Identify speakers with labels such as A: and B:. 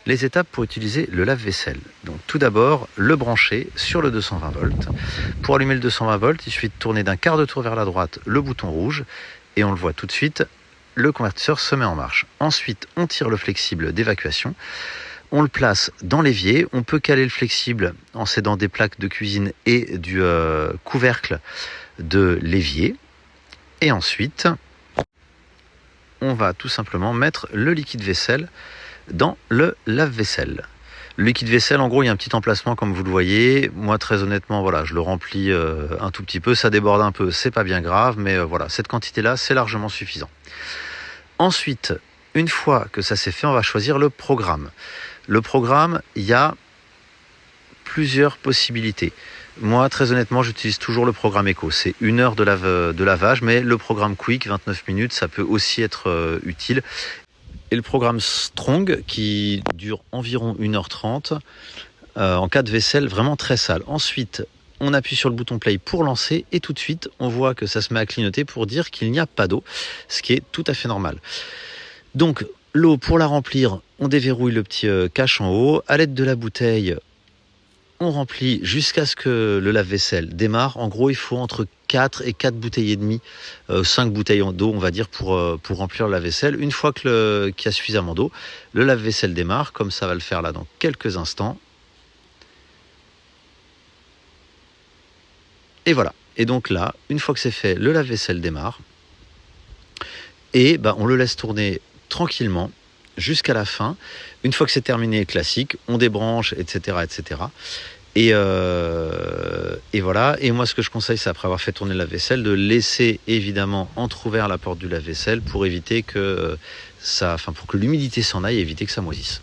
A: Les étapes pour utiliser le lave-vaisselle. Donc tout d'abord, le brancher sur le 220 volts. Pour allumer le 220 volts, il suffit de tourner d'un quart de tour vers la droite le bouton rouge et on le voit tout de suite, le convertisseur se met en marche. Ensuite, on tire le flexible d'évacuation. On le place dans l'évier. On peut caler le flexible en s'aidant des plaques de cuisine et du couvercle de l'évier. Et ensuite, on va tout simplement mettre le liquide vaisselle dans le lave-vaisselle. Le liquide vaisselle, en gros, il y a un petit emplacement comme vous le voyez. Moi, très honnêtement, voilà, je le remplis un tout petit peu. Ça déborde un peu, c'est pas bien grave, mais voilà, cette quantité-là, c'est largement suffisant. Ensuite, une fois que ça s'est fait, on va choisir le programme. Le programme, il y a plusieurs possibilités. Moi, très honnêtement, j'utilise toujours le programme Eco. C'est 1 heure de lavage, mais le programme Quick, 29 minutes, ça peut aussi être utile. Et le programme Strong qui dure environ 1h30 en cas de vaisselle vraiment très sale. Ensuite, on appuie sur le bouton play pour lancer et tout de suite, on voit que ça se met à clignoter pour dire qu'il n'y a pas d'eau, ce qui est tout à fait normal. Donc, l'eau, pour la remplir, on déverrouille le petit cache en haut. À l'aide de la bouteille, on remplit jusqu'à ce que le lave-vaisselle démarre. En gros, il faut entre 4 et 4 bouteilles et demie, 5 bouteilles d'eau, on va dire, pour remplir le lave-vaisselle. Une fois qu'il y a suffisamment d'eau, le lave-vaisselle démarre, comme ça va le faire là dans quelques instants. Et voilà. Et donc là, une fois que c'est fait, le lave-vaisselle démarre. Et on le laisse tourner tranquillement jusqu'à la fin. Une fois que c'est terminé, classique, on débranche, etc., etc. Et voilà. Et moi, ce que je conseille, c'est après avoir fait tourner le lave-vaisselle, de laisser évidemment entrouvert la porte du lave-vaisselle pour éviter que pour que l'humidité s'en aille et éviter que ça moisisse.